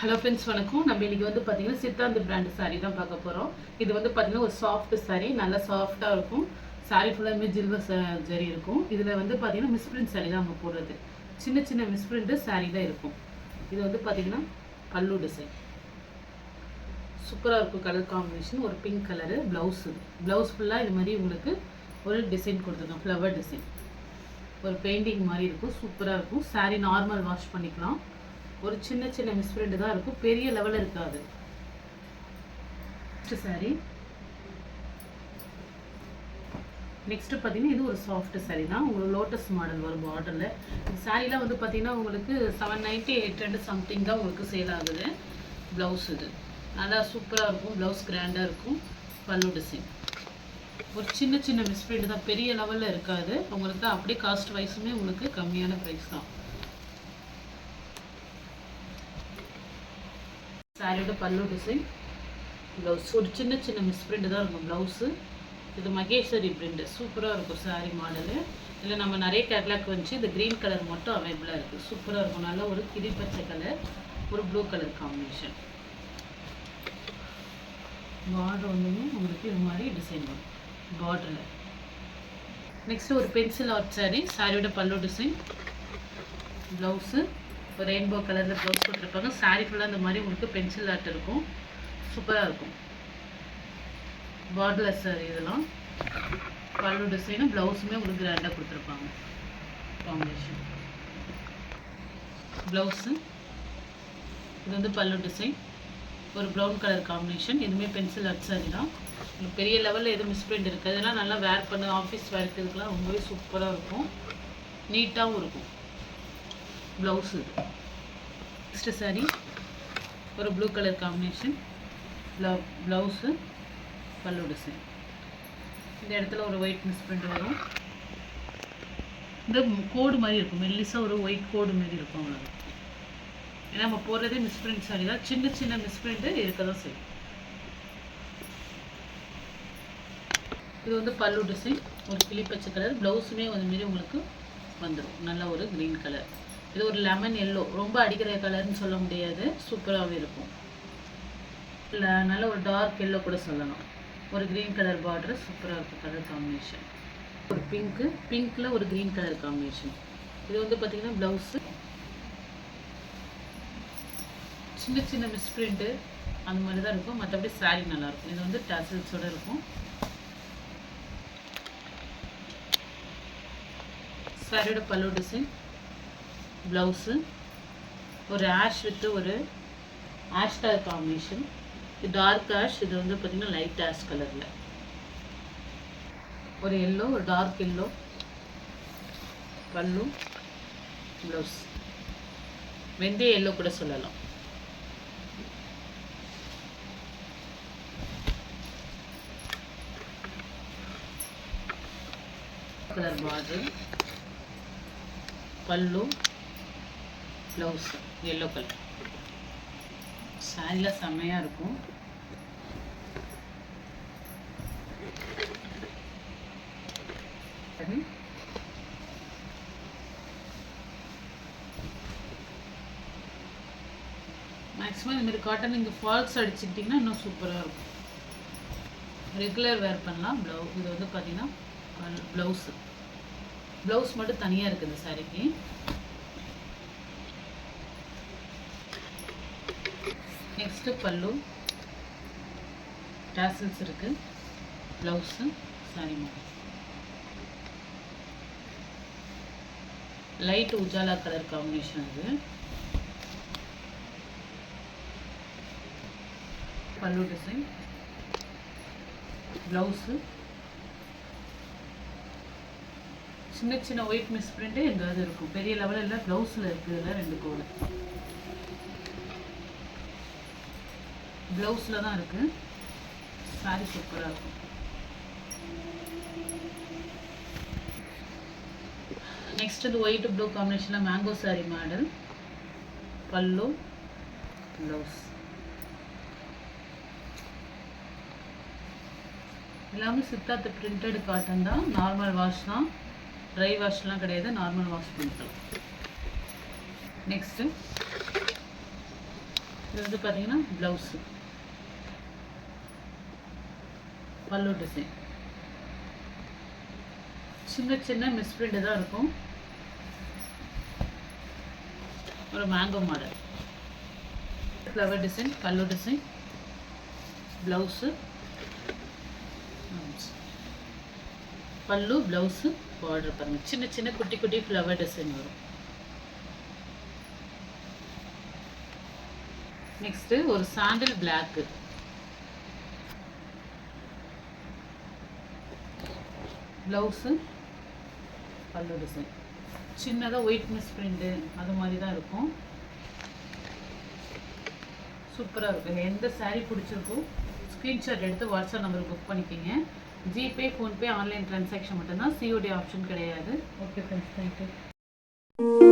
Hello friends, வணக்கம். நம்ம இன்னைக்கு வந்து பார்த்தீங்கன்னா சித்தாந்த் பிராண்ட் சாரீ தான் பார்க்க போகிறோம். இது வந்து பார்த்தீங்கன்னா ஒரு சாஃப்ட் சாரீ, நல்லா சாஃப்டாக இருக்கும். சாரீ ஃபுல்லாக ஜில்வர் ஜரி இருக்கும். இதில் வந்து பார்த்தீங்கன்னா மிஸ்பிரிண்ட் சாரீ தான் நம்ம போடுறது. சின்ன சின்ன மிஸ்பிரிண்ட் சாரீ தான் இருக்கும். இது வந்து பார்த்தீங்கன்னா பல்லு டிசைன் சூப்பராக இருக்கும். கலர் காம்பினேஷன் ஒரு பிங்க் கலரு. ப்ளவுஸ் ஃபுல்லாக இது மாதிரி உங்களுக்கு ஒரு டிசைன் கொடுத்துருக்கோம். ஃப்ளவர் டிசைன் ஒரு பெயிண்டிங் மாதிரி இருக்கும். சூப்பராக இருக்கும். சாரீ நார்மல் வாஷ் பண்ணிக்கலாம். ஒரு சின்ன சின்ன மிஸ்பிரிண்ட் தான் இருக்கும், பெரிய லெவலில் இருக்காது. சாரி நெக்ஸ்ட் பார்த்தீங்கன்னா இது ஒரு சாஃப்ட் சாரீ தான். உங்களுக்கு லோட்டஸ் மாடல் வரும் பார்டரில். இந்த சாரீலாம் வந்து பார்த்தீங்கன்னா உங்களுக்கு 790 800 சம்திங் தான் உங்களுக்கு சேல் ஆகுது. ப்ளவுஸ் இது நல்லா சூப்பராக இருக்கும். ப்ளவுஸ் கிராண்டாக இருக்கும். பல்லு டிசைன் ஒரு சின்ன சின்ன மிஸ்பிரிண்ட் தான், பெரிய லெவலில் இருக்காது. உங்களுக்கு அப்படியே காஸ்ட் வைஸுமே உங்களுக்கு கம்மியான ப்ரைஸ் தான். சாரியோட பல்லு டிசைன், ப்ளவுஸ் ஒரு சின்ன சின்ன மிஸ்பிரிண்ட் தான் இருக்கும் ப்ளவுஸு. இது மகேஸ்வரி பிரிண்ட் சூப்பராக இருக்கும் சாரீ மாடலு. இதில் நம்ம நிறைய கேட்லாக் வந்துச்சு. இந்த க்ரீன் கலர் மட்டும் அவைலபிளாக இருக்குது. சூப்பராக இருக்கும். நல்ல ஒரு கிளி பச்சை கலர், ஒரு ப்ளூ கலர் காம்பினேஷன். பார்டர் வந்துமே உங்களுக்கு இது மாதிரி டிசைன் வரும் பார்டரில். நெக்ஸ்ட்டு ஒரு பென்சில் ஆர்ட் சாரீ. சாரியோட பல்லு டிசைன், ப்ளவுஸு ஒரு ரெயின்போ கலரில் ப்ளவுஸ் போட்டிருப்பாங்க. சாரீ ஃபுல்லாக இந்த மாதிரி உங்களுக்கு பென்சில் ஆர்ட் இருக்கும். சூப்பராக இருக்கும். பார்டர்லெஸ் சாரீ இதெல்லாம். பல்லு டிசைனும் ப்ளவுஸுமே உங்களுக்கு கிராண்டாக கொடுத்துருப்பாங்க. காம்பினேஷன் ப்ளவுஸு இது வந்து பல்லு டிசைன் ஒரு ப்ரௌன் கலர் காம்பினேஷன். எதுவுமே பென்சில் ஆர்ட் சாரீ தான். உங்களுக்கு பெரிய லெவலில் எதுவும் மிஸ்பிரிண்ட் இருக்குது. அதெல்லாம் நல்லா வேர் பண்ண ஆஃபீஸ் வேருக்கு இதுக்கெலாம் ரொம்பவே சூப்பராக இருக்கும். நீட்டாகவும் இருக்கும். ப்ளவுஸு நெக்ஸ்ட்டு சாரீ ஒரு ப்ளூ கலர் காம்பினேஷன். ப்ளவுஸு பல்லு டிசைன். இந்த இடத்துல ஒரு ஒயிட் மிஸ்பிரிண்ட் வரும். இந்த கோடு மாதிரி இருக்கும், மெல்லிசாக ஒரு ஒயிட் கோடு மாதிரி இருக்கும். அவ்வளோ ஏன்னா நம்ம போடுறதே மிஸ்பிரிண்ட் சாரீ தான். சின்ன சின்ன மிஸ்பிரிண்ட்டு இருக்க தான் செய்யும். இது வந்து பல்லு டிசைன் ஒரு கிளி பச்சை கலர். ப்ளவுஸுமே வந்து மாரி உங்களுக்கு வந்துடும். நல்ல ஒரு க்ரீன் கலர். இது ஒரு லெமன் எல்லோ, ரொம்ப அடிக்கிற கலர்னு சொல்ல முடியாது, சூப்பராகவே இருக்கும். இல்லை நல்ல ஒரு டார்க் எல்லோ கூட சொல்லலாம். ஒரு க்ரீன் கலர் பார்டர் சூப்பராக இருக்கும். கலர் காம்பினேஷன் ஒரு பிங்க்கில் ஒரு க்ரீன் கலர் காம்பினேஷன். இது வந்து பார்த்திங்கன்னா ப்ளவுஸு சின்ன சின்ன மிஸ்பிரிண்ட்டு அந்த மாதிரி தான் இருக்கும். மற்றபடி சாரீ நல்லாயிருக்கும். இது வந்து டாசல்ஸோடு இருக்கும். சாரியோட பல்லு டிசைன், ப்ளவுஸு ஒரு ஆஷ் வித் ஒரு ஆஷ் கலர் காம்பினேஷன். இது டார்க் ஆஷ், இது வந்து பார்த்திங்கன்னா லைட் ஆஷ் கலரில் ஒரு எல்லோ, ஒரு டார்க் எல்லோ. பல்லு ப்ளவுஸ் வெந்தய எல்லோ கூட சொல்லலாம். கலர் பார்டர், பல்லு ப்ளவுஸ் எல்லோ கலர். சாரியில் செம்மையாக இருக்கும். மேக்ஸிமம் இந்த மாதிரி காட்டன் நீங்கள் ஃபால்ஸ் அடிச்சுக்கிட்டிங்கன்னா இன்னும் சூப்பராக இருக்கும். ரெகுலர் வேர் பண்ணலாம். இது வந்து பார்த்தீங்கன்னா ப்ளவுஸ் மட்டும் தனியாக இருக்குது இந்த சாரிக்கு. நெக்ஸ்ட்டு பல்லு டாசல்ஸ் இருக்குது. Blouse sorry model light Ujala colour combination. அது பல்லு டிசைன், ப்ளவுஸு சின்ன சின்ன ஒயிட் மிஸ்பிரிண்ட்டு எங்காவது இருக்கும், பெரிய லெவலில் இல்லை. ப்ளவுஸில் இருக்குது. இதில் 2 கோடு ப்ளவுஸில் தான் இருக்குது. சாரி சூப்பராக இருக்கும். நெக்ஸ்ட் இது ஒயிட் ப்ளூ காம்பினேஷனில் மேங்கோ சாரி மாடல். பல்லு ப்ளவுஸ் எல்லாமே சித்தார்த் பிரிண்டட் காட்டன் தான். நார்மல் வாஷ் தான், ட்ரை வாஷ்லாம் கிடையாது. நார்மல் வாஷ் பண்ணிக்கலாம். நெக்ஸ்ட்டு இது வந்து பார்த்தீங்கன்னா ப்ளவுஸு, பல்லு டிசைன். சின்ன சின்ன மிஸ்பிரிண்ட் தான் இருக்கும். ஒரு மேங்கோ மாடல், ஃப்ளவர் டிசைன், பல்லு டிசைன், ப்ளவுஸு, பல்லு ப்ளவுஸு பார்டர் பாருங்கள். சின்ன சின்ன குட்டி குட்டி ஃப்ளவர் டிசைன் வரும். நெக்ஸ்ட்டு ஒரு சாண்டில் பிளாக்கு, ப்ளவுஸு, பல்லு டிசைன். சின்னதாக ஒயிட் மிஸ் பிரிண்ட்டு அது மாதிரி தான் இருக்கும். சூப்பராக இருக்கும். எந்த சாரீ பிடிச்சிருக்கோ ஸ்க்ரீன்ஷாட் எடுத்து வாட்ஸ்அப் நம்பருக்கு புக் பண்ணிக்கிங்க. ஜிபே, ஃபோன்பே, ஆன்லைன் ட்ரான்சாக்ஷன் மட்டும்தான், சிஓடி ஆப்ஷன் கிடையாது. Okay friends, thank you.